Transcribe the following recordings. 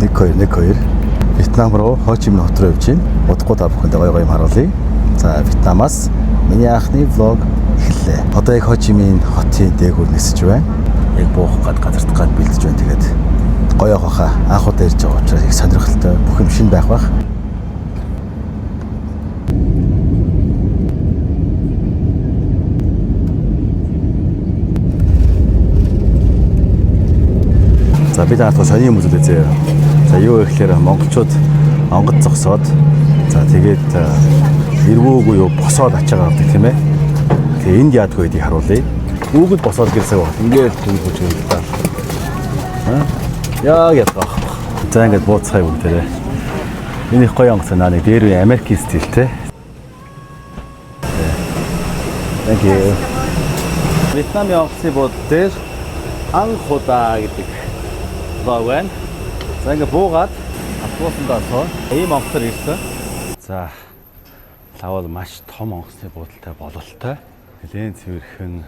1-2 Вьетнам руу Хо Чи Minh хот руу явж байна. Удахгүй та бүхэнд гоё юм харуулъя. За Вьетнамаас миний анхны влог эхэллээ. Одоо яг Хо Чи Minh хотын дээгүүр нисэж байна. Яг буух газарт бэлдэж байна. Тэгээд гоё хаа анх удаа ирж байгаа учраас их сонирхолтой бүх юм шинэ байх бах. За бид наадах сони юм үзүүлээ зөө. За юу гэхээр монголчууд онгод зогсоод за тэгээд эрвөөгүй юу босоод ачаагаа авдаг тийм ээ. Тэгээ энд яадгүй гэдгийг харуулъя. Үүгэл босоод гэлсээ баг. Ингээд хөвж байгаа та. Яа ятгаа. За ингээд бууцхай юм дээр. Энэ их гоё онгоц наа нэг дээр үе Америкийн стилтэй. Thank you. Вьетнамын онгоцны бод дээр анх удаа гэдэг логон. За ингээ буугаад автобусандаа ийм онгоцоор ирсэн. За лавал маш том онгоцны буудалтай бололтой. Нэлээд цэвэрхэн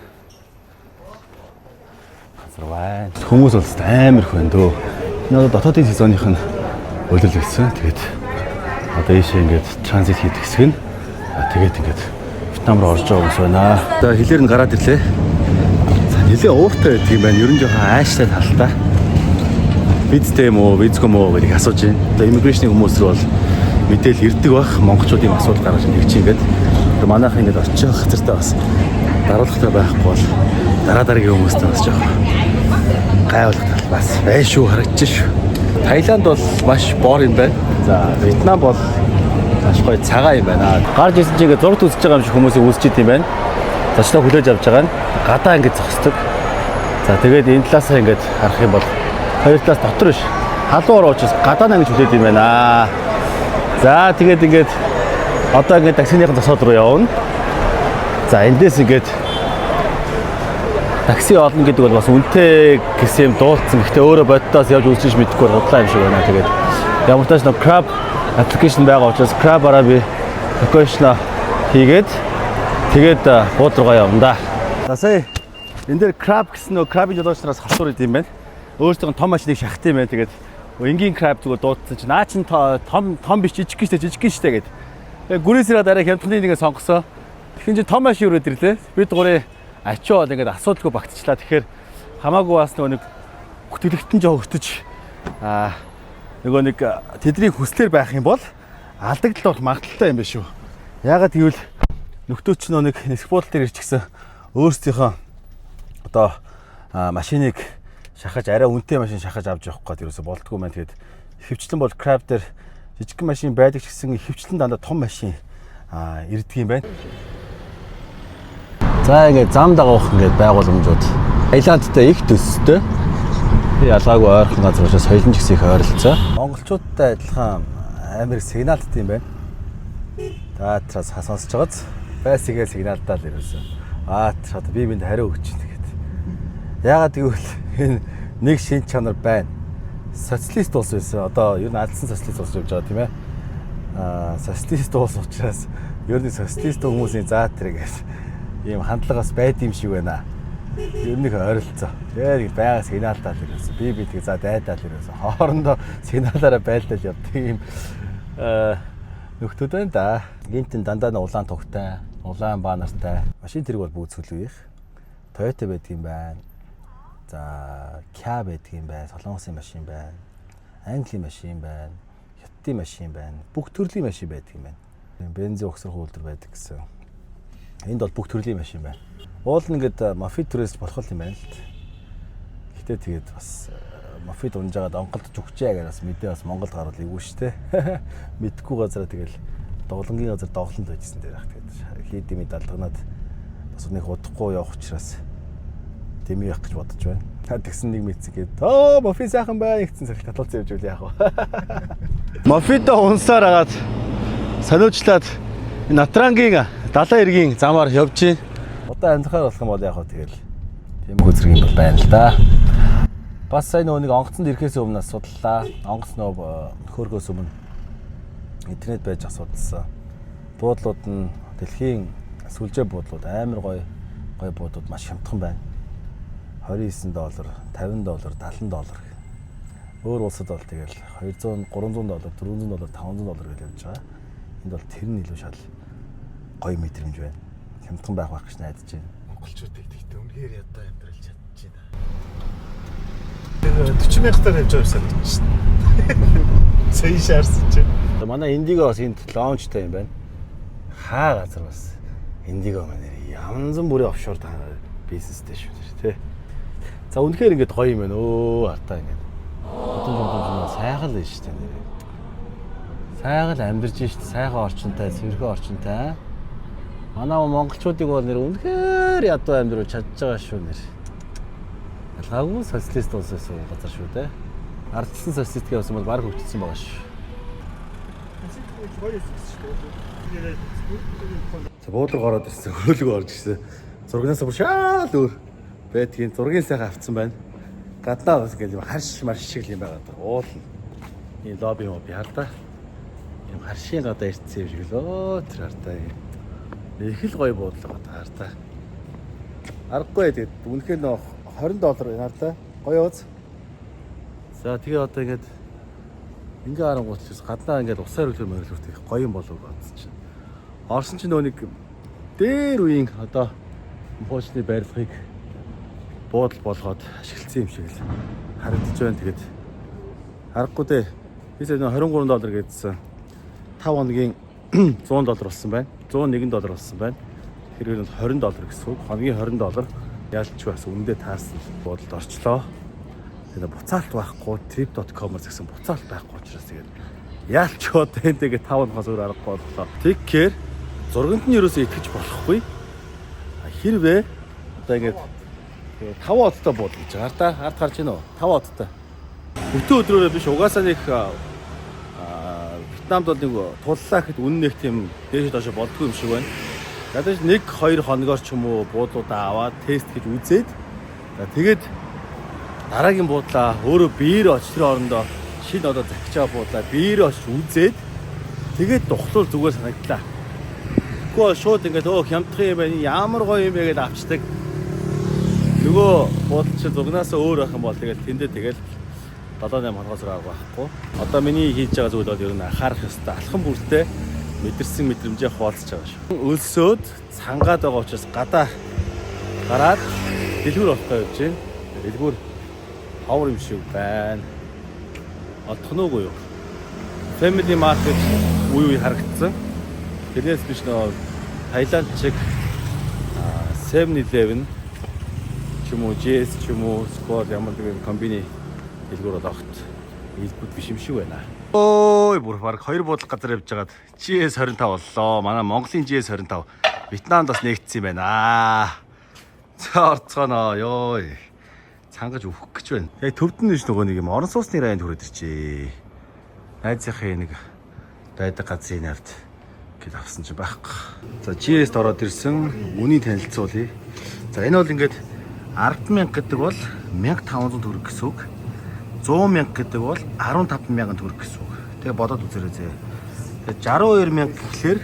газар байна. Хүмүүс бол амар их байна дөө. Энэ дотоодын сезоных нь өлөл гэсэн. Тэгээд одоо ийшээ ингээд транзит хийх хэсэг нь тэгээд ингээд Вьетнам руу орж байгаа хүмүүс байна. Одоо хилээр нь гараад ирлээ. За нэлээд ууртай байдаг юм байна. Ер нь жоохон ааштай талтай. Визтэй юм уу, визгүй юм уу гэдгийг асууж байна. Одоо иммиграшны хүмүүс рүү бол мэдээлэл ирдэг бах. Монголчуудын асуудал гаргаж ирэх чинь ингээд. Одоо манайх ингээд очих газартаа бас даруулгатай байхгүй бол дараагийн хүмүүстэй бас жоохон гайвуулах тал бас байна шүү, харагдчих шүү. Таиланд бол маш бор юм байна. За Вьетнам бол маш гоё цагаан юм байна. Гарч ирсэн чинь ингээд зураг үзэж байгаа юм шиг хүмүүсийг үзэж идэм байна. Зачлаа хүлээж авч байгаа нь гадаа ингээд зогсдог. За тэгээд энэ талаасаа ингээд харах юм бол хоёр талаас дотор биш. Халуун уучаас гадаа нь ингэж хүлээд юм байна. За тэгээд ингээд одоо ингээд таксиныхын засаад руу явна. За эндээс ингээд такси олно гэдэг бол бас үнэтэй гэсэн юм дуулцсан. Гэхдээ өөрөө боддоос явж үзэж мэдэхгүй худлаа юм шиг байна. Тэгээд ямар ч тааш нэг Crab application байгаа учраас Crab-араа би location хийгээд тэгээд бууд руугаа явна да. За сая энэ дээр Crab гэсэн нөө Crab-ийн жолоочноос халтур идэм байна. Өөртөө том машиныг шахах юм байна. Тэгээд энгийн Crab зүгээр дуудсан чинь наа чин том биш жижиг штэ гэдэг. Тэгээд гүрээсээ дараа хямдхны нэгээ сонгосоо. Тэгин чинь том машин өрөөд ирлээ. Бид гурийн ачаа бол ингээд асуудалгүй багтчлаа. Тэгэхээр хамаагүй бас нэг тэлэгтэн жоо хөтөж нөгөө нэг тэдний хүслээр байх юм бол алдагдал бол магадaltaй юм биш үү. Яагаад гэвэл нөхдөөч нэг нисэх буудлын дээр ирчихсэн өөрсдийнхөө одоо машиныг шахаж арай үнэтэй машин шахаж авч явах гээд ерөөсө болдгоо маань. Тэгээд ихэвчлэн бол Crab дээр жижиг машин байдаг ч гэсэн ихэвчлэн дандаа том машин ирдэг юм байна. За ингээд зам дагавах ингээд байгууламжууд Таиландтай их төстэй. Би ялгаагүй ойрхон газар учраас соёлын ч гэсэн их ойролцоо. Монголчуудтай адилхан амар сигналт юм байна. Таатраас сонсож байгааз байсгээ сигналдаа л ерөөсө. Одоо би бинд хариу өгч байна тэгээд. Яагаад гэвэл энэ нэг шин чанар байна. Социалист улс байсан. Одоо ер нь алдсан социалист улс явж байгаа тийм ээ. Социалист улс учраас ер нь социалист хүмүүсийн заатэр гэж ийм хандлагаас байд юм шиг байна. Ер нь их ойролцоо. Тэгээд байгаа сигналдаа л ерөөсө. Би тэгээ за дайдаа л ерөөсө. Хоорондоо сигналаараа байлдал явдаг юм нөхдүүд байна да. Гинтэн дандаа н улаан тугтай, улаан банертай. Машин тэрэг бол бүгд сүлвэх. Toyota байдаг юм байна. За Kia байдаг юм байна. Солонгосын машин байна. Английн машин байна. Хятадын машин байна. Бүх төрлийн машин байдаг юм байна. Бензин угсрах үйлдвэр байдаг гэсэн. Энд бол бүх төрлийн машин байна. Уул нь ингээд мафид төрөөс болох юм байна л д. Гэтэ тэгээд бас мафид унжаад онголдож өгчээ гэж бас мэдээ бас Монголд гарвал ивгүй штэ. Мэдхгүй газараа тэгэл доглонгийн газар доглонд байжсэн дээр ах тэгээд хийдэмий далганаад бас нэг удахгүй явах учраас дэмий явах гэж бодож байна. Тэгсэн нэг мэдсгээд мафи сайхан байна гэсэн зэрэг таталцсан явж үл яах вэ? Мафидо унсаар агаад сониучлаад Натрангийн далайн эргийн замаар явж байна. Одоо амьдрахаар болох юм бол яах вэ тэгэл тийм хөзрэг юм бол байна л да. Бас сайн нэг онгоцонд ирэхээс өмнө асуудлаа. Онгоц нөхөргөөс өмнө интернет байж асуудалсан. Буудлууд нь дэлхийн сүлжээ буудлууд амар гоё буудлууд маш хямдхан байна. $29, $50, $70. Өөр улсад бол тэгэл 200, 300 доллар, 400 доллар, 500 доллар гэж явж байгаа. Энд бол тэр нь илүү шал гоё мэдрэмж байна. Хямдхан байх гэж найдаж байна. Монголчуудыг тэгтээ үнэхээр ядаа амьдрал чадчихна. 40,000-аар явж байгаа юмсан чинь. Сая шаарсан чинь. Манай Индиго бас энд лаунчтай юм байна. Хаа газар бас Индиго маань янз бүрийн офшор бизнестэй шүү дээ, тий. За үнэхээр ингээд гоё юм байна. Артаа ингээд. Одон сайхан л шүү дээ. Сайхан амьдарч шүү дээ. Сайхан орчинтай, цэвэрхэн орчинтай. Манай монголчуудыг бол нэр үнэхээр ядуу амьдрал чадж байгаа шүү нэр. Ялгаагүй социалист улсаас газар шүү дээ. Ардчилсан социалист гэсэн бол баг хөгжсөн байгаа шүү. За буудлага ороод ирсэн, хөрөлгөө орж ирсэн. Зургнаас бүр шаал өөр байдгийн зургийг сайхан авцсан байна. Гаднаа бас ингээл харш марш шиг юм байгаа даа. Уулна. Энэ лобби юм би хардаа. Юм харшийн гадаа ирсэн юм шиг лөө тэр хардаа. Их л гоё буудлага хардаа. Аргагүй тэгээд үнэхээр нөө $20 хардаа. Гоё уус. За тэгээ одоо ингээд ингээ харангуут ч гаднаа ингээд усаар үлгэр мөрөлөрт их гоё юм болов бодсон чинь. Орсон чинь нөө нэг дээр үеийн одоо поочны барилгыг буудал болгоод ашигласан юм шиг л харагдаж байна. Тэгээд харахгүй дээ. Би зөв $23 гэдсэн. 5 хоногийн $100 болсон байна. $101 болсон байна. Тэгэхээр $20 гэсэн үг. Хоногийн $20 ялч бас үндэ таарсан буудалд орчлоо. Тэгээд буцаалт байхгүй trip.com-оор згсэн буцаалт байхгүй учраас тэгээд яалч одоо энэ тэгээд 5 хоногоос өөр аргагүй боллоо. Тэгэхээр зурганд нь ерөөсөө итгэж болохгүй. Хэрвээ одоо ингээд 5 оттой бууд гэж байгаа. Ард гарч ийн үү? 5 оттой. Өтөө өдрөөрөө биш угаасаа нэг Вьетнамд бол нэг туллаа гэхэд үнэн нэг тийм дээш доошо болдгүй юм шиг байна. Ядаж 1-2 хоногоор ч юм уу буудлуудаа аваад тест хийж үзээд тэгээд дараагийн буудлаа өөрөө биеэр очир орондоо шинэ одоо захиж байгаа буудлаа биеэр очиж үзээд тэгээд духлуул зүгээр санагдлаа. Тэгвэл шууд ингээд хямдхан юм байна. Ямар гоё юм бэ гэдээ авчдаг. Нөгөө буудлч зугнаасаа өөр байх юм бол тэгээд тэндээ тэгээд 7-8 хоногоос авах байхгүй. Одоо миний хийж байгаа зүйл бол ер нь анхаарах ёстой. Алхан бүртээ мэдэрсэн мэдрэмжээ хуваалцаж байгаа шүү. Өлсөөд цангаад байгаа учраас гадаа гараад дэлгүүр болохгүй явж байна. Дэлгүүр хавар юм шиг байна. Олдох нь үгүй юу? Family market үе харагдсан. Тэрнээс биш нөө Таиланд чиг 7-Eleven ч юм уу GS ч юм уу Squad ямар нэгэн комбини дэлгүүр олохт илбүүд биш юм шиг байна. Ой бүр баг 2 буудлага газар явж байгаад GS 25 боллоо. Манай Монголын GS 25 Вьетнамд бас нэгдсэн юм байна. За орцгоно ёо. Цангаж өөх гэж байна. Яг төвд нь биш нөгөө нэг юм орон сууцны районд хүрээд ирчээ. Найзынхаа нэг байдаг газрын навд гээд авсан ч байхгүй. За GS-д ороод ирсэн. Үнийг танилцуулъя. За энэ бол ингээд 10,000 гэдэг бол 1,500 төгрөг гэсэн үг. 100,000 гэдэг бол 15,000 төгрөг гэсэн үг. Тэгээ бодоод үзээрэй зэ. Тэгээ 62,000 гэхлээр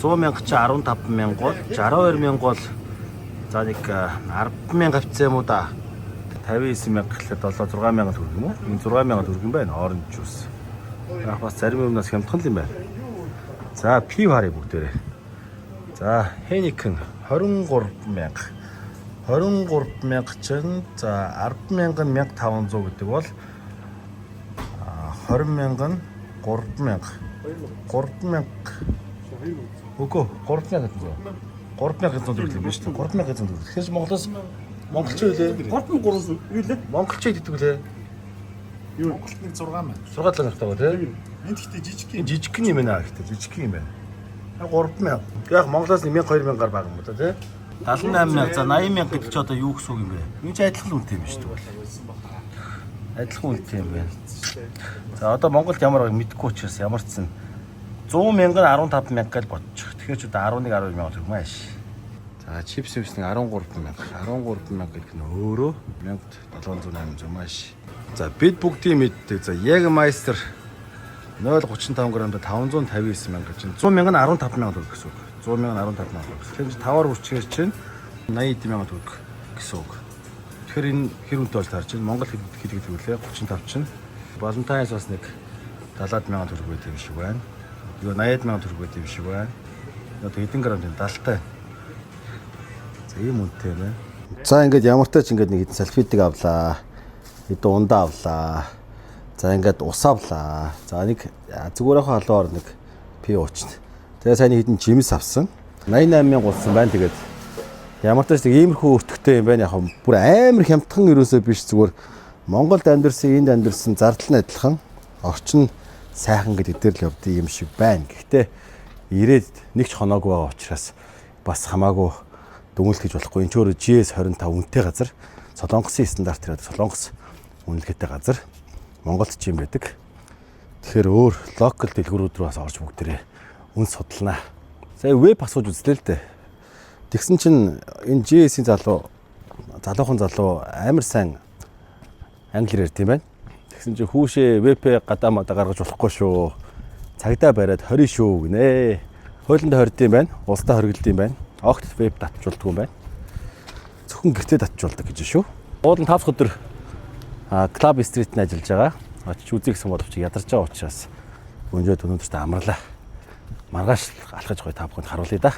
100,000 чи 15,000 бол 62,000 бол за нэг 10,000 авцсан юм уу да. 59,000 гэхлээр 6,000 төгрөг юм уу? Энэ 6,000 төгрөг юм байна. Оранж жуус. Яг бас зарим юмнаас хямдхан л юм байна. За пив харъя бүгдээрээ. За Heineken 23,000. 23,000 чинь за 10,000 нь 1,500 гэдэг бол 20,000 нь 3,000. 3,000. Үгүй 3,000 гэдэг. 3,000 төгрөг юм байна шүү дээ. 3,000 төгрөг. Тэгэхээр Монголоос монголч үлээ. 3,300 юу лээ? Монголч гэдэг үлээ. Юу Монголд нэг 6,000. 6 цаг таваа тий. Энд гэхдээ жижиг юм. Жижиг юм байна гэхдээ жижиг юм байна. 3,000. Яг Монголоос 1,000-2,000-аар баг юм да тий. 78,000 за 80,000 гэдэг чи одоо юу гэсэн үг юм бэ? Энэ ч адилхан үнэтэй юм шүү дээ. Адилхан үнэтэй юм байна. За одоо Монголд ямар байгааг мэдэхгүй учраас ямар ч сан 100,000 нь 15,000 гэж бодчих. Тэгэхээр ч одоо 11-12,000 төгрөг маш. За чипс нэг 13,000. 13,000 гэдэг нь өөрөө 1,700-800 маш. За бид бүгдийн мэддэг. За Jägermeister 0.35 грамд 559,000 гэж чинь 100,000 нь 15,000 төгрөг гэсэн үг. 100,000 нь 15,000 төгрөг. Тэгэхээр 5-аар хүрчээр чинь 80,000 төгрөг гэсэн үг. Тэгэхээр энэ хэр үнэтэй болж тарж байна. Монгол хэд гэдэг үлээ 35 чинь. Балантайнс бас нэг 70,000 төгрөг байт юм шиг байна. Юу 80,000 төгрөг байт юм шиг байна. Одоо хэдэн грамм тийм 70-тай. За ийм үнэтэй байна. За ингээд ямар ч тач ингээд нэг хэдэн салфетик авлаа. Хэдэн ундаа авлаа. За ингээд ус авлаа. За нэг зүгээр ахаа халуугаар нэг пи уучна. Тэгээ сайн хэдэн жимс авсан. 88,000 гулсан байна. Тэгээд ямар ч тач иймэрхүү өртөгтэй юм байна. Яг бүр амар хямдхан ерөөсөө биш зүгээр Монголд амьдэрсэн, энд амьдэрсэн зардал нь адилхан. Орчин сайхан гэдэг дээр л явдсан юм шиг байна. Гэхдээ ирээд нэг ч хоноогүй байгаа учраас бас хамаагүй дүгнэлт хийж болохгүй. Энд ч өөрөө GS25 үнэтэй газар. Солонгосын стандартаар солонгос үнэлгээтэй газар. Монголд ч юм байдаг. Тэгэхээр өөр локал дэлгүүрүүд рүү бас орж бүгдээрээ үн судалнаа. Сая веб асууж үзлээ л дээ. Тэгсэн чинь энэ GS-ийн залуухан залуу амар сайн англиэр ярьд юм байна. Тэгсэн чинь хүүшээ веб гадаа мада гаргаж болохгүй шүү. Цагдаа бариад 20 шүү гинэ. Хуулиндаа хорд юм байна. Улсдаа хоригдд юм байна. Огт веб татчихулдаг юм байна. Зөвхөн гэртээ татчихулдаг гэж шүү. Уулын 5 өдөр Club Street-д ажиллаж байгаа. Очиж үзье гэсэн бодовч ядарч байгаа учраас өнөөдөр өнөөдөртөө амарлаа. Маргааш алхаж гоё та бүхэнд харуулъя да.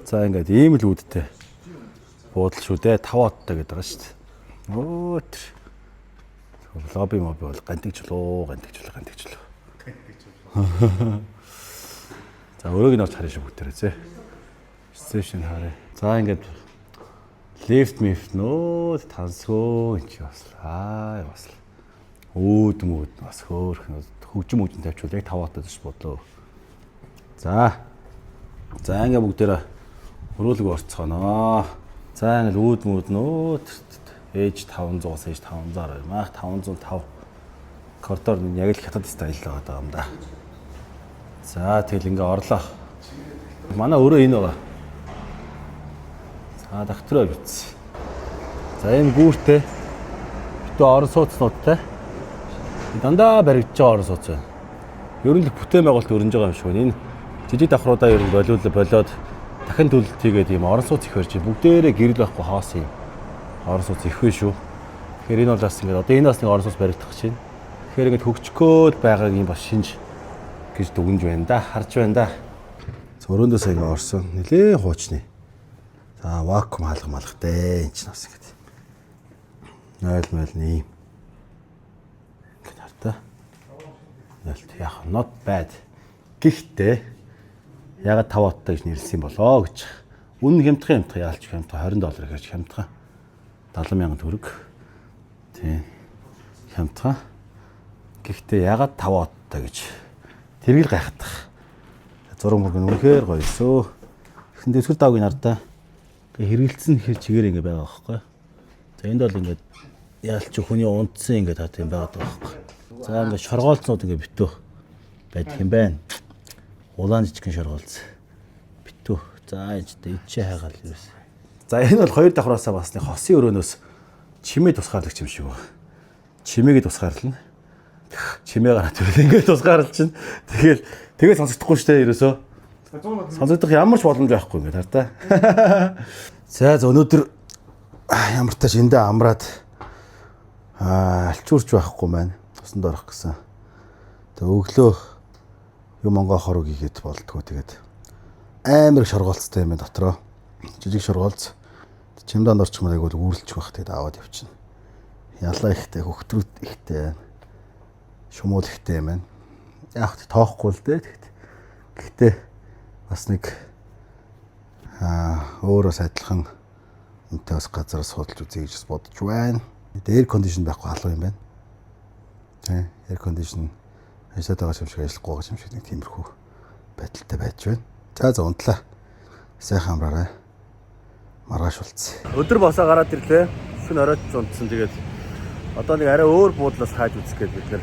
За ингээд ийм л үүдтэй буудал шүү дээ. 5 одтой гэдэг байгаа шүү дээ. Өө тэр лобби бол гантигчлоо. За өрөөг нь орж харъя шүү бүгдээрээ зэ. Station харъя. За ингээд лифт нөөд тансгөө энэ баслаа. Өөд бас хөөрхөн хөгжим тавьчвал яг 5 отод ш бодлоо. За ингээд бүгдээрээ өрөөлөг орцгоноо. За ингээд өөд нөөд ээж 500-аас ээж 500-аар мах 505 коридор нь яг л хятад стайл байгаа юм да. За тэгэл ингээ орлоо. Манай өөрөө энэ байгаа. За доктороо биз. За энэ гүүртэй битүү орон сууцнуудтай дандаа баригдаж байгаа орон сууц байна. Ер нь л бүтээн байгуулалт өрнөж байгаа юм шиг байна. Энэ жижиг давхруудаа ер нь болоод дахин төлөлт хийгээд ийм орон сууц их барьж бүгдээрээ гэрэл байхгүй хаос юм. Орон сууц их вэ шүү. Тэгэхээр энэ бол бас ингээд одоо энэ бас нэг орон сууц баригдах гэж байна. Тэгэхээр ингээд хөгжгөөд байгааг юм бас шинж гэж дүгнж байна да, харж байна да. Зөрөөндөөс ингээд орсон. Нилээ хуучны. За вакуум хаалгамалгатай энэ ч бас ингээд. 0 ийм. Ингээд хартаа. Яг not bad. Гэхдээ ягаад 5 оттой гэж нэрлсэн болоо гэж. Үнэн хямдхан яалч хямдхан $20 гэж хямдхан. 70,000 төгрөг. Тийм. Хямдхан. Гэхдээ ягаад 5 оттой гэж. Тэргэл гайхах. Зураг мөргөн үнэхээр гоё өсөө. Эхэн дэвсгэр давгийн ардаа хэрэгэлцсэн хэр чигээр ингэ байгаа байхгүй. За энд бол ингэ яалч хүний унтсан ингэ тат юм байгаа байхгүй. За ингэ шоргоолцнууд ингэ битүү байдаг юм байна. Улаан жижигхэн шоргоолц. Битүү. За ичтэй ичээ хайгаал юус. За энэ бол 2 давхраасаа бас нэг хосын өрөөнөөс чимээ тусгаарлагч юм шиг байна. Чимээгээ тусгаарлана. Чимээ гараад ирэл ингээд тусгаарлаж чинь. Тэгээд сонсогдохгүй шүү дээ ерөөсөө. Сонсогдох ямар ч боломж байхгүй ингээд хартаа. За өнөөдөр ямар тач эндээ амраад алчуурч байхгүй маань. Тусанд орох гэсэн. Тэгээ өглөө юм онгоо хорог игээд болдгоо тэгээд амар их шоргоолцтой юм байна дотроо. Жижиг шоргоолц. Чимдаанд орчих маяг бол үүрлчих байх тэгээд аваад явчихна. Ялаа ихтэй хөхтрүүд ихтэй. Шумуул ихтэй юм байна. Яг тоохгүй л дээ тэгт. Гэхдээ бас нэг өөрөөс адилхан үнтэй бас газар судалж үзье гэж бодож байна. Air condition байхгүй халуун юм байна. Тэ air condition ажлаад байгаа юм шиг ажиллахгүй байгаа юм шиг нэг тиймэрхүү байдалтай байж байна. За унтлаа. Сайхан амраарай. Маргааш уулзъя. Өдөр босоо гараад ирлээ. Шөнө оройд унтсан тэгээд одоо нэг арай өөр буудлаас хайж үзэх гээд бид нэр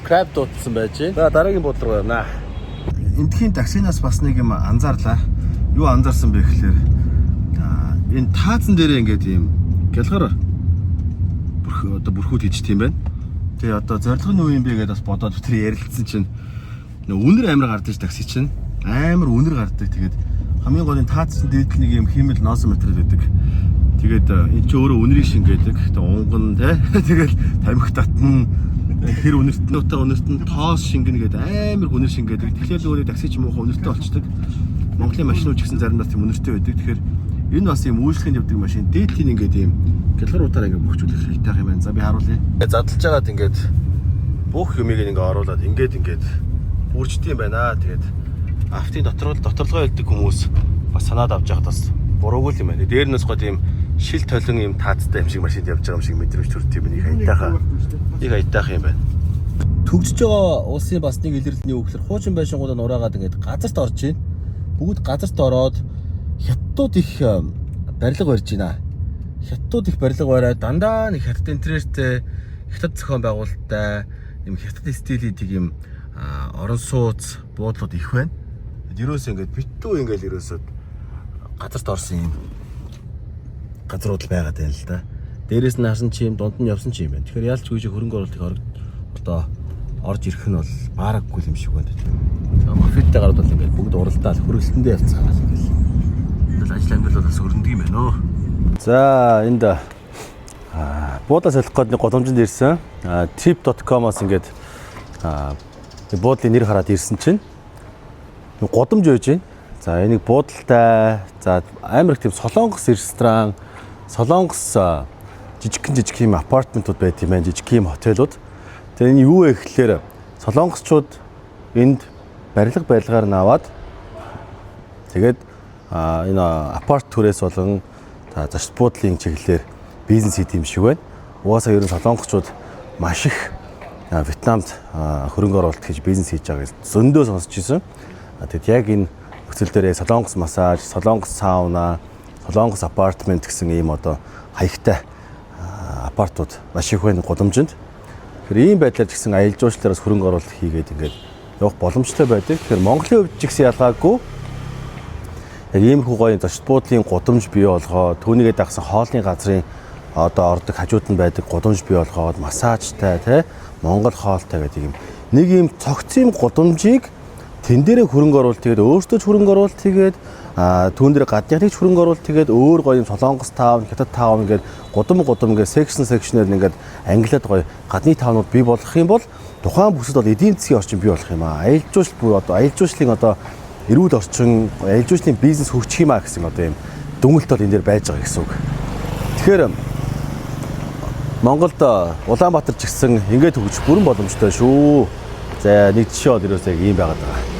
crab дуудсан байж. За дараагийн буудлаар явнаа. Эндхийн таксинаас бас нэг юм анзаарлаа. Юу анзаарсан бэ гэхээр энэ таазан дээрээ ингээд ийм гялгаар бүрхүүд хийчт юм байна. Тэгээ одоо зорилго нь юу юм бэ гэдээ бас бодоод тэр ярилцсан чинь үнэр амар гардаг такси чинь амар үнэр гардаг. Тэгээд хамгийн гол нь таазан дээдл нэг юм хиймэл ноос материал байдаг. Тэгээд энэ чи өөрөө үнэрийг шингээдэг. Тэгээд унган те. Тэгээд тамхи татна. Хэр үнэртнүүтэй үнэртэн тоос шингэнэ гэдэг амар үнэр шингээдэг. Тэгэхээр өөрөө такси ч муухай үнэртэй болчдөг. Монголын машинууд ч гэсэн заримдаа тийм үнэртэй байдаг. Тэгэхээр энэ бас юм үйлчлэгэнд явдаг машин. Дээдлийн ингээд юм гэлгаруудаараа ингээд бөхжүүлэх хэрэгтэй юм байна. За би харуулъя. Ингээд задлж байгаад ингээд бүх юмыг ингээд оруулаад ингээд бүрждэг юм байна. Тэгээд автын доторлогоо хэлдэг хүмүүс бас санаад авч яхад бас буруугүй юм байна. Дээрнээс гол юм шил толон юм таацтай юм шиг машинд явж байгаа юм шиг мэдрэмж төрдөг юм. Их айтайхан юм байна. Төгжж байгаа улсын бас нэг илэрлэлийн үгээр хуучин байшингуудаа нураагаад ингээд газарт орж байна. Бүгд газарт ороод хятадууд их барилга барьж байна. Хятадууд их барилга бариад дандаа нэг хятад интерьертэй хятад зохион байгуулалттай юм хятад стилийдэг юм орон сууц буудлууд их байна. Ерөөсөө ингээд битүү ингээд ерөөсөө газарт орсон юм газрууд байгаад байна л да. Дээрээс нь харсан чи юм дунд нь явсан чи юм байна. Тэгэхээр ялч үгүй хөрөнгө оруулалтыг одоо орж ирэх нь бол баараггүй юм шиг байна тийм. Тэгээ мафиатай гарууд бол ингээд бүгд уралдаал хөргөлтөндөө явцгаал ингээл. Тэгэл ажил амьдрал бас өрнөдөг юм байна өө. За энд буудлаа солих гээд нэг голомжинд ирсэн. Trip.com-аас ингээд буудлын нэр хараад ирсэн чинь годомж өгж байна. За энийг буудалтай за амар их тийм солонгос ресторан, солонгос жижиг юм апартментууд байт юм байна, жижиг юм хотелууд. Тэгээ энэ юу вэ гэхлээр солонгосчууд энд барилгаар наваад тэгээд энэ апарт түрээс болон зочд буудлын чиглэлээр бизнес хийх юм шиг байна. Угаасаа ер нь солонгосчууд маш их Вьетнамд хөрөнгө оруулалт хийж бизнес хийж байгааг зөндөө сонсч ирсэн. Тэгэд яг энэ нөхцөл дээр солонгос массаж, солонгос сауна, солонгос апартмент гэсэн ийм одоо хаягтай апартууд маш их байна голомжинд. Тэгэхээр ийм байдлаар ч гэсэн аялал жуулчлалаас хөрөнгө оруулалт хийгээд ингээд явах боломжтой байдаг. Тэгэхээр Монголын хувьд ч гэсэн ялгаагүй яг иймэрхүү гоё зочд буудлын гудамж бий болгоод түүнийгээ дагсан хоолны газрын одоо ордог хажууд нь байдаг гудамж бий болгоод массажтай тий Монгол хоолтой гэдэг юм. Нэг ийм цогцын гудамжийг тэн дээрээ хөрөнгө оруулалт тэгээд өөртөө ч хөрөнгө оруулалт хийгээд түүн дээр гадныхыг ч хөрөнгө оруулалт тэгээд өөр гоё юм солонгос таавн, хятад таавн ингээд гудам ингээд секшнээр ингээд англиад гоё гадны таавнууд бий болгох юм бол тухайн бүсэд бол эдийн засгийн орчин бий болох юм аа. Аялал жуулчлал буюу одоо аялал жуулчлалын одоо эрүүл орчин, аялал жуулчлалын бизнес хөгжих юм аа гэсэн одоо юм дүгнэлт бол энэ дээр байж байгаа гэсэн үг. Тэгэхээр Монголд Улаанбаатар ч гэсэн ингээд хөгжих бүрэн боломжтой шүү. За нэг жишээ бол ерөөсөө ийм байгаад байгаа.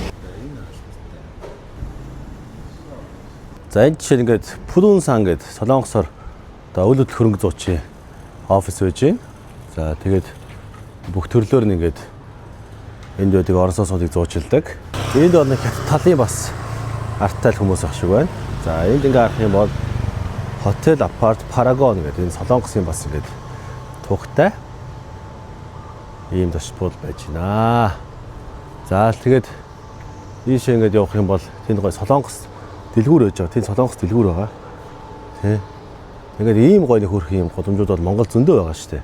За энэ жишээ ингээд Пүлүнсан гэдэг солонгосоор одоо үйл хөдлөл хөрөнгө зуучийн офис байж байна. За тэгээд бүх төрлөөр нь ингээд энд байдаг орон сууцнуудыг зуучилдаг. Энд бол нэг талын бас арттай хүмүүс ах шиг байна. За энд ингээд харах юм бол Hotel Apart Paragon гэдэг энэ солонгосын бас ингээд тухтай ийм дашбол байж байна. За тэгээд ийшээ ингээд явах юм бол тэнд гоё солонгос дэлгүүр байж байгаа. Тэнд солонгос дэлгүүр байгаа. Тэ. Ингээд ийм гоё хөрх юм голомжууд бол Монгол зөндөө байгаа шүү дээ.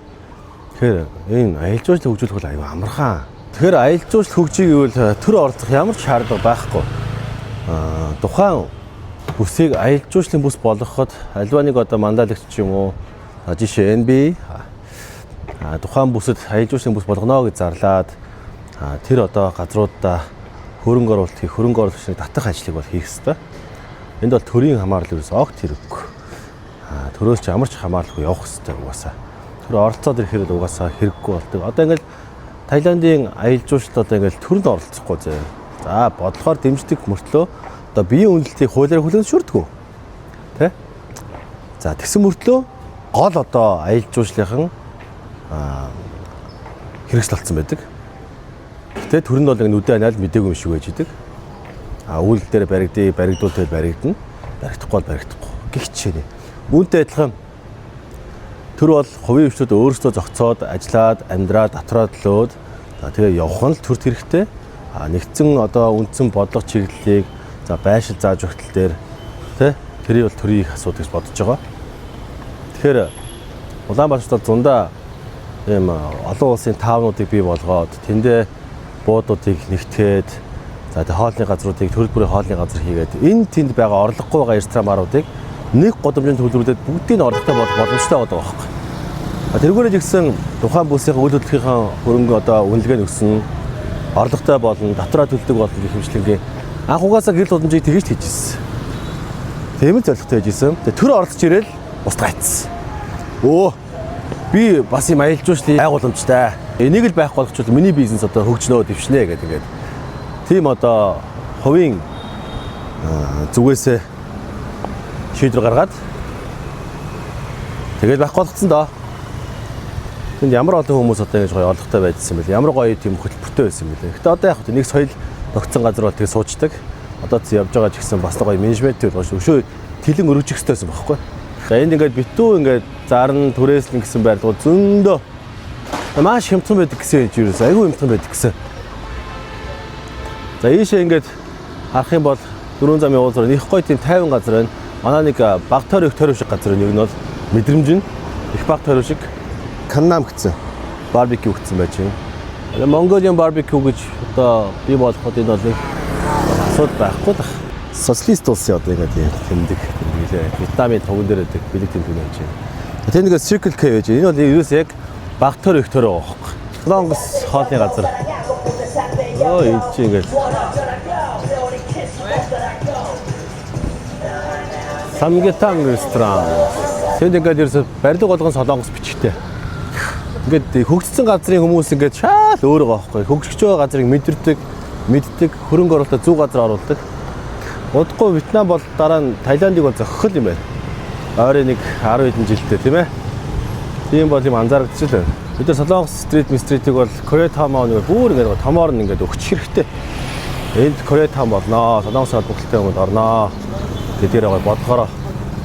Тэгэхээр энэ аялал жуулчлал хөгжүүлэх бол аюу амархан. Тэгэхээр аялал жуулчлал хөгжих гэвэл төр оролцох ямар ч шаардлага байхгүй. Тухайн бүсийг аялал жуулчлалын бүс болгоход альва нэг одоо мандалагч ч юм уу жишээ NB тухайн бүсэд аялал жуулчлалын бүс болгоно гэж зарлаад тэр одоо газруудаа хөрөнгө оруулалт хийх, хөрөнгө оруулагчны татах ажлыг бол хийх ёстой. Энд бол төрийн хамаарлал ерөөс огт хэрэггүй. Төрөөс ч ямар ч хамааралгүй явах ёстой угаасаа. Тэр оролцоод ирэхээр л угаасаа хэрэггүй болдог. Одоо ингээл Таиландын аялал жуулчлалд одоо ингээл төрөнд оролцохгүй зэ. За бодлохоор дэмждэг мөртлөө одоо биеийн үнэлтийг хуулиар хүлээн зөвшөөрдөг. Тэ? За тэгсэн мөртлөө гол одоо аялал жуулчлалын хэрэгсэл болсон байдаг. Гэтэ төрөнд бол нүдэ анаал мдээгүй юм шиг байж идэг. Үйл дээр баригдуулаад баригдана. Баригдахгүй бол баригдахгүй. Гэх жишээ. Үүнтэй адилхан төр бол хувийн хвшлүүд өөрсдөө зохицоод, ажиллаад, амьдраад, дотроод лөөд тэгээ явах нь л төрт хэрэгтэй. Нэгдсэн одоо үндсэн бодлого чиглэлийг за байшил зааж өгтөл дээр тэ тэрийг бол төрийн их асуудаг гэж бодож байгаа. Тэгэхээр Улаанбаатарт зундаа ийм олон улсын таавнуудыг бий болгоод тэндээ буудуудыг нэгтгээд за хоолны газруудыг төрөл бүрийн хоолны газар хийгээд энэ тэнд байгаа орлогогүй байгаа ресторан баруудыг нэг годомжийн төлөвлөлөд бүгдийг орлоготой болох боломжтой байгаа байхгүй. Тэргүүрээ жигсэн тухайн бүсийн үйл хөдлөлийн хөрөнгө одоо үнэлгээ өгсөн орлоготой болно, дотроо төлдөг болно гэх хэмжлэнгээ анх угаасаа гэрэл тусламжийг тэгж хийжсэн. Тэмэл зорилготой хийжсэн. Тэр оролцож ирэл устгайцсан. Би бас юм аялжууч тийм байгууламжтай. Энийг л байх болгочвол миний бизнес одоо хөгжнөө дэвшнэ гэдэг ингээд. Тийм одоо хувийн зүгээсээ шийдвэр гаргаад тэгээд байх болгоцсон доо. Тэнд ямар олон хүмүүс одоо ингэж гоё орлоготой байдсан юм бэ? Ямар гоё тийм хөтөлбөртэй байсан юм бэ? Гэтэ одоо яг нэг соёл тогтсон газар бол тэгээ суучдаг. Одоо ч явж байгаа ч гэсэн бас гоё менежмент бол өшөө тэлэн өргөжих хэрэгтэй байсан байхгүй. За энд ингээд битүү ингээд зарн түрээслэн гэсэн байрлал зөндөө маш хямдхан байдаг гэсэн юм ерөөс айгүй хямдхан байдаг гэсэн. За ийшээ ингээд харах юм бол дөрвөн замын уулзраа их гоё тийм 50 газар байна. Манай нэг баг тойрог шиг газар нэг нь бол мэдрэмж нь их баг тойрог шиг Каннам гэсэн барбекю гэсэн байж байна. Mongolian barbecue гэж одоо бий болоход энэ бол асуудал байхгүй даа. Социалист улсын одоо ингээд тэмдэг Вьетнамын туган дээр байдаг бэлэг тэмдэг байж байна. Тэр нэг Circle K байж байна. Энэ бол ерөөс яг баг тойрог их тойрог байгаа байхгүй. Солонгос хоолны газар. Энэ чи ингээд Самгитан ресторан. Тэнд ингээд ерөөсө барилга болгон солонгос бичгтэй. Ингээд хөгжсөн газрын хүмүүс ингээд шал өөр байгаа байхгүй. Хөгжиж байгаа газрыг мэддэг, хөрөнгө оруулалтаа зөв газар оруулдаг. Удахгүй Вьетнам бол дараа нь Таиландыг бол зохих юм байна. Ойрын нэг 10 хэдэн жилдээ тийм ээ. Тийм бол юм анзаарэгдэж байна. Бид нар Солонгос стритийг бол Koreatown-ыг бүр ингээд томоор нь ингээд өгчих хэрэгтэй. Энд Koreatown болноо, Солонгос холбогдлолтой юмуд орноо. Тэдгээр байгаа бодгороо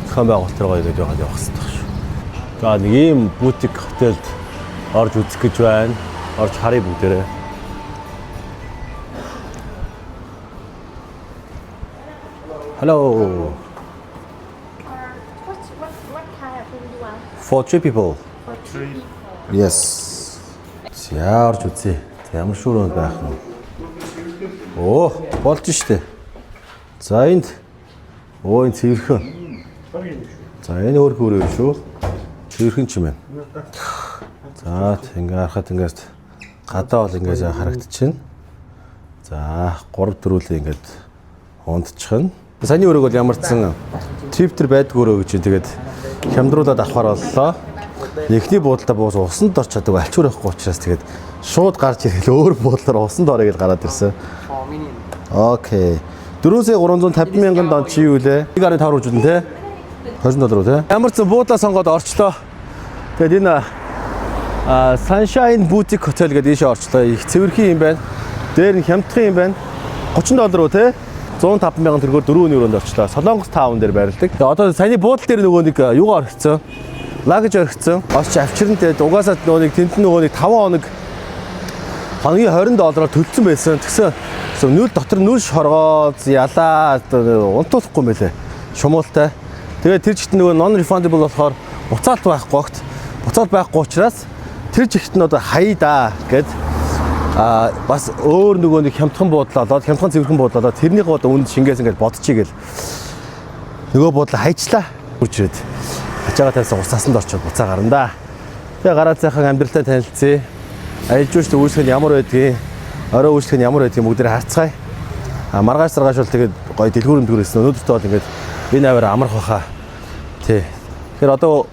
зохион байгуулалт руу ингэж явах хэрэгтэй шүү. За нэг ийм бутик хотелд орж үзэх гэж байна. Орж харъя бүгдээрээ. Hello. What kind of food you want? For 3 people. For 3 people. Yes. За орж үзье. За ямар шүүрөнд байх нь. Болж штэ. За энд энэ цэвэрхэн. За энэ өөр юм шүү. Цэвэрхэн ч юм байна. За ингээ харахад ингээд гадаа бол ингээ харагдчихна. За 3 дөрүлээ ингээд хундчихна. Саяны өрөөг бол ямар ч сан триптер байдаг өрөө гэж юм. Тэгээд хямдруулаад авахар боллоо. Эхний буудалтай буус усанд орч чаддаг альчуур байхгүй учраас тэгээд шууд гарч ирэл өөр буудлаар усанд орё гэж гараад ирсэн. Окей. 4,350 мянган дон чи юу лээ? 1.5 руу те. $20 руу те. Ямар ч буудлаа сонгоод орчлоо. Тэгээд энэ Sunshine Boutique Hotel гэдэг ийшээ орчлоо. Их цэвэрхэн юм байна. Дээр нь хямдхан юм байна. $30 руу те. 105 мянган төгрөгөөр 4 өдрөнд орчлоо. Солонгос таун дээр байрладаг. Тэгээд одоо саяны буудлын дээр нөгөө нэг юугаар орчихсон? Лагж орчихсон. Осч авчирн тэгээд угаасаа нөгөө нэг тент нөгөө нэг 5 хоног хоногийн $20 төлсөн байсан. Тэгсэн нүүл дотор нүүл шоргоо ялаа унтуулахгүй юм байлээ. Шумуултай. Тэгээд тэр жигт нөгөө non refundable болохоор буцаалт байхгүй огт. Буцаалт байхгүй учраас тэр жигт нь одоо хаяа да гэд бас өөр нөгөө нэг хямдхан буудлаа хямдхан цэвэрхэн буудлаа тэрнийг одоо үнд шингээс ингээд бодчихъя гэл нөгөө буудлаа хайчлаа үржээд ачаага тавьсан усаасанд орчоод буцаа гарна да. Тэгээ гараад сайхан амьдралтай танилцъя. Аялжууч үүсгэн ямар байдгийг, орой үүсгэн ямар байдгийг бүгдээр харцгаая. Маргааш саргааш бол тэгээд гоё дэлгүүрэн дүрээсэн. Өнөөдөртөө бол ингээд энэ аваар амрах баха. Тий. Тэгэхээр одоо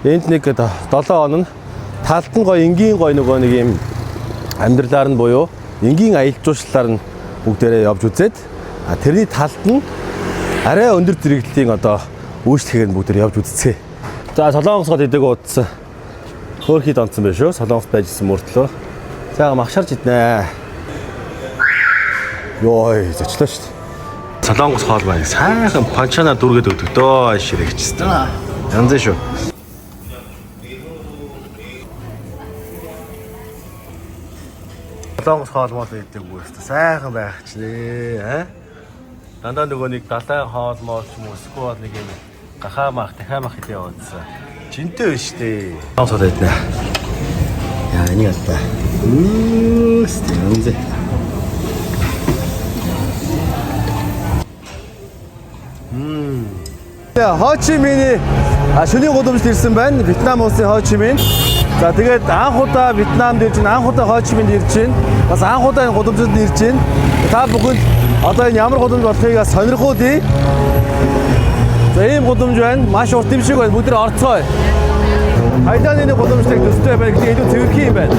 энд нэг 7 он нь талд нь гоё энгийн гоё нөгөө нэг юм амьдралаар нь буюу энгийн аялал жуулчлалаар нь бүгдээрээ явж үзээд тэрний талд нь арай өндөр зэрэглэлийн одоо үйлчлэгээр нь бүгдээр явж үзцгээе. За Солонгосгоод идэг уудсан. Хөөхий донцсон байх шүү. Солонгос байжсэн мөртлөө. За махшарч иднэ. Йой, зочлоо шүү. Солонгос хоол байна. Сайхан панчана дүргээд өгдөг дөө ширэгчсэн. Янз шүү. Солонгос хоол мол идэх үгүйс. Сайхан байх ч нэ. Дандаа нөгөө нэг далайн хоол мол ч юм уу эсвэл нэг юм гахаамах, дахиамах гэдэг яваадсан. Жинтэй биш дээ. Сонсоод байднаа. Яа, энийг алдаа. Стэнзэ. Хочиминий шөнийн гудамжид ирсэн байна. Вьетнам улсын Хочимин. За тэгээд анх удаа Вьетнамд ирж байна. Анх удаа Хочиминд ирж байна. Бас анх удаа энэ гудамжид ирж байна. Та бүхэнд одоо энэ ямар гудамж болохыг сонирхуулъя. За ийм гудамж байна. Маш урт юм шиг байна. Бүгд орцгоё. Хайдааны гудамжтай төстэй байна. Гэхдээ илүү цэвэрхэн юм байна.